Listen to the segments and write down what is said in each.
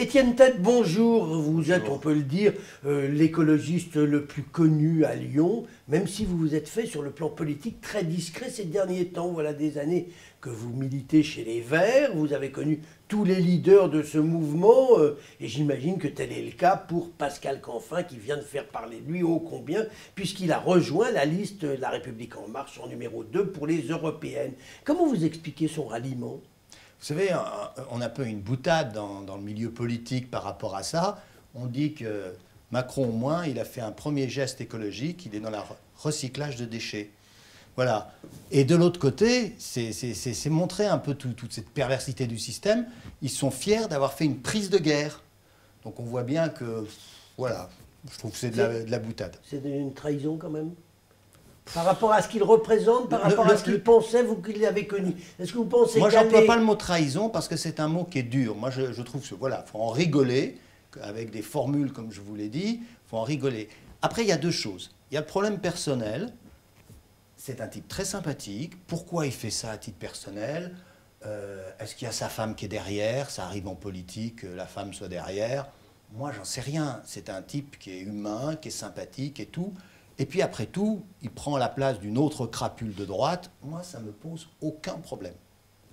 Étienne Tête, bonjour. Vous êtes, on peut le dire, l'écologiste le plus connu à Lyon, même si vous vous êtes fait sur le plan politique très discret ces derniers temps. Voilà des années que vous militez chez les Verts, vous avez connu tous les leaders de ce mouvement, et j'imagine que tel est le cas pour Pascal Canfin, qui vient de faire parler de lui ô combien, puisqu'il a rejoint la liste La République En Marche en numéro 2 pour les européennes. Comment vous expliquez son ralliement ? Vous savez, on a un peu une boutade dans le milieu politique par rapport à ça. On dit que Macron, au moins, il a fait un premier geste écologique, il est dans le recyclage de déchets. Voilà. Et de l'autre côté, c'est montrer un peu toute cette perversité du système. Ils sont fiers d'avoir fait une prise de guerre. Donc on voit bien que, voilà, je trouve que c'est de la boutade. C'est une trahison quand même ? Par rapport à ce qu'il représente, par rapport à ce qu'il pensait, vous qui l'avez connu. Est-ce que vous pensez Moi, j'emploie pas le mot trahison parce que c'est un mot qui est dur. Moi, je trouve que, voilà, faut en rigoler, avec des formules, comme je vous l'ai dit, faut en rigoler. Après, il y a deux choses. Il y a le problème personnel. C'est un type très sympathique. Pourquoi il fait ça à titre personnel ? Est-ce qu'il y a sa femme qui est derrière ? Ça arrive en politique, que la femme soit derrière. Moi, j'en sais rien. C'est un type qui est humain, qui est sympathique et tout. Et puis après tout, il prend la place d'une autre crapule de droite. Moi, ça ne me pose aucun problème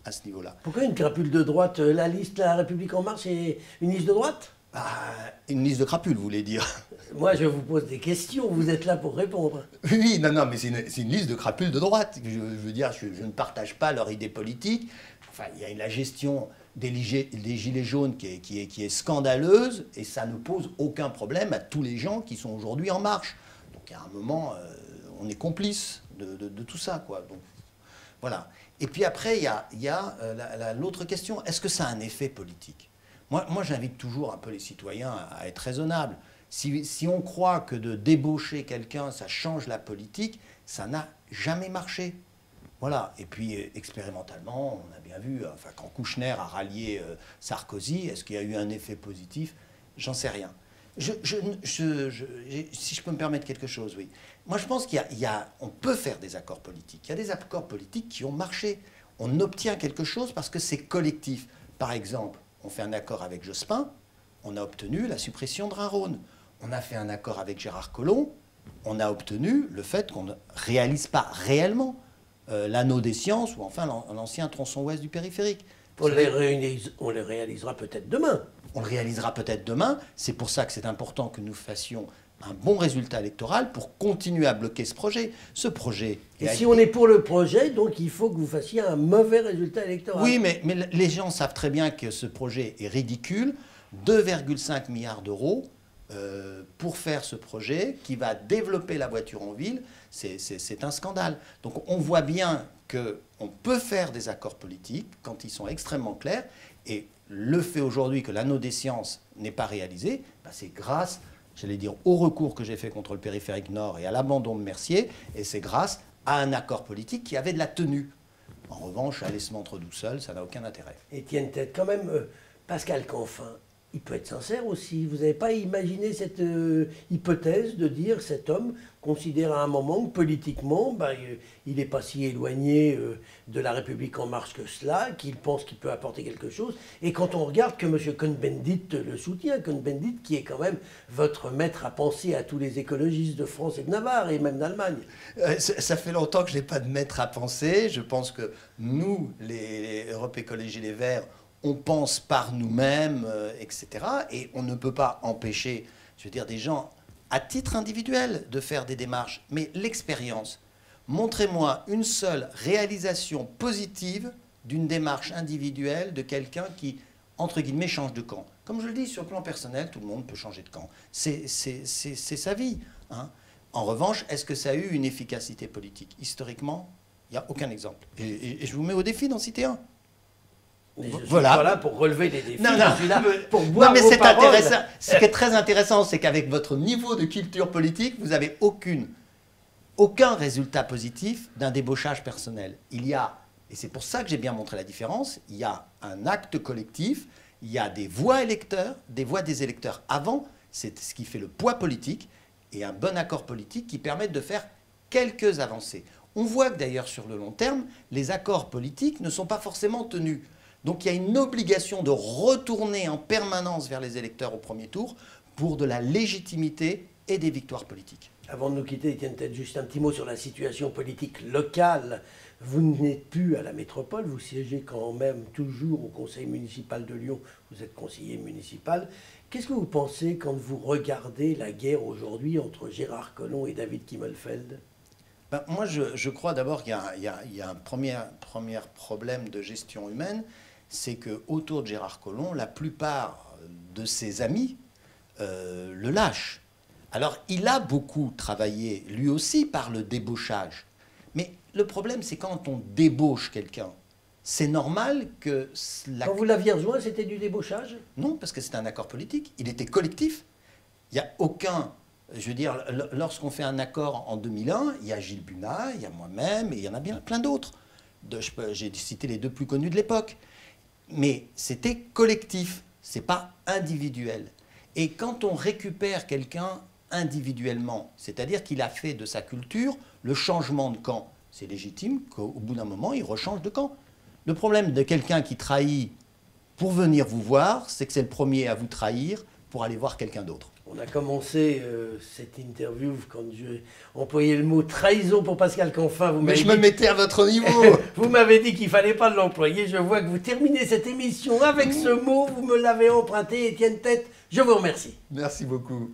à ce niveau-là. Pourquoi une crapule de droite ? La liste La République En Marche est une liste de droite ? Une liste de crapules, vous voulez dire ? Moi, je vous pose des questions, vous êtes là pour répondre. Oui, non, mais c'est une liste de crapules de droite. Je veux dire, je ne partage pas leur idée politique. Enfin, il y a la gestion des gilets jaunes qui est scandaleuse, et ça ne pose aucun problème à tous les gens qui sont aujourd'hui en marche. Donc, à un moment, on est complice de tout ça, quoi. Donc, voilà. Et puis après, il y a l'autre question. Est-ce que ça a un effet politique ? Moi, j'invite toujours un peu les citoyens à être raisonnables. Si on croit que de débaucher quelqu'un, ça change la politique, ça n'a jamais marché. Voilà. Et puis, expérimentalement, on a bien vu, enfin, quand Kouchner a rallié Sarkozy, est-ce qu'il y a eu un effet positif ? J'en sais rien. Si je peux me permettre quelque chose, oui. Moi, je pense on peut faire des accords politiques. Il y a des accords politiques qui ont marché. On obtient quelque chose parce que c'est collectif. Par exemple, on fait un accord avec Jospin, on a obtenu la suppression de Rhin-Rhône. On a fait un accord avec Gérard Collomb, on a obtenu le fait qu'on ne réalise pas réellement l'anneau des sciences ou enfin l'ancien tronçon ouest du périphérique. On les réalisera peut-être demain. On le réalisera peut-être demain. C'est pour ça que c'est important que nous fassions un bon résultat électoral pour continuer à bloquer ce projet. Ce projet... Et si on est pour le projet, donc il faut que vous fassiez un mauvais résultat électoral. Oui, mais les gens savent très bien que ce projet est ridicule. 2,5 milliards d'euros pour faire ce projet qui va développer la voiture en ville, c'est un scandale. Donc on voit bien qu'on peut faire des accords politiques quand ils sont extrêmement clairs, et le fait aujourd'hui que l'anneau des sciences n'est pas réalisé, c'est grâce, j'allais dire, au recours que j'ai fait contre le périphérique Nord et à l'abandon de Mercier, et c'est grâce à un accord politique qui avait de la tenue. En revanche, aller se montre tout seul, ça n'a aucun intérêt. Étienne Tête, quand même, Pascal Canfin, il peut être sincère aussi. Vous n'avez pas imaginé cette hypothèse de dire cet homme considère à un moment que politiquement, il n'est pas si éloigné de la République En Marche que cela, qu'il pense qu'il peut apporter quelque chose. Et quand on regarde que M. Cohn-Bendit le soutient, Cohn-Bendit qui est quand même votre maître à penser à tous les écologistes de France et de Navarre et même d'Allemagne. Ça fait longtemps que je n'ai pas de maître à penser. Je pense que nous, les Europe Écologie Les Verts, on pense par nous-mêmes, etc. Et on ne peut pas empêcher, je veux dire, des gens à titre individuel de faire des démarches. Mais l'expérience, montrez-moi une seule réalisation positive d'une démarche individuelle de quelqu'un qui, entre guillemets, change de camp. Comme je le dis, sur le plan personnel, tout le monde peut changer de camp. C'est sa vie. Hein. En revanche, est-ce que ça a eu une efficacité politique ? Historiquement, il n'y a aucun exemple. Et je vous mets au défi d'en citer un. Mais je suis pas là pour relever des défis, je suis là pour boire mais vos c'est paroles. intéressant. Ce qui est très intéressant, c'est qu'avec votre niveau de culture politique, vous n'avez aucun résultat positif d'un débauchage personnel. Il y a, et c'est pour ça que j'ai bien montré la différence, il y a un acte collectif, il y a des voix électeurs, des voix des électeurs avant, c'est ce qui fait le poids politique, et un bon accord politique qui permet de faire quelques avancées. On voit que d'ailleurs sur le long terme, les accords politiques ne sont pas forcément tenus. Donc il y a une obligation de retourner en permanence vers les électeurs au premier tour pour de la légitimité et des victoires politiques. Avant de nous quitter, Étienne Tête, juste un petit mot sur la situation politique locale. Vous n'êtes plus à la métropole, vous siégez quand même toujours au conseil municipal de Lyon, vous êtes conseiller municipal. Qu'est-ce que vous pensez quand vous regardez la guerre aujourd'hui entre Gérard Collomb et David Kimmelfeld? Ben, moi, je crois d'abord qu'il y a un premier problème de gestion humaine, c'est qu'autour de Gérard Collomb, la plupart de ses amis le lâchent. Alors, il a beaucoup travaillé, lui aussi, par le débauchage. Mais le problème, c'est quand on débauche quelqu'un, c'est normal que... Quand vous l'aviez rejoint, c'était du débauchage? Non, parce que c'était un accord politique. Il était collectif. Il n'y a aucun... Je veux dire, lorsqu'on fait un accord en 2001, il y a Gilles Bunat, il y a moi-même, et il y en a bien plein d'autres. J'ai cité les deux plus connus de l'époque. Mais c'était collectif, c'est pas individuel. Et quand on récupère quelqu'un individuellement, c'est-à-dire qu'il a fait de sa culture le changement de camp, c'est légitime qu'au bout d'un moment, il rechange de camp. Le problème de quelqu'un qui trahit pour venir vous voir, c'est que c'est le premier à vous trahir pour aller voir quelqu'un d'autre. On a commencé cette interview quand j'ai employé le mot trahison pour Pascal Canfin. Mais je me mettais à votre niveau. Vous m'avez dit qu'il ne fallait pas l'employer. Je vois que vous terminez cette émission avec ce mot. Vous me l'avez emprunté, Étienne Tête. Je vous remercie. Merci beaucoup.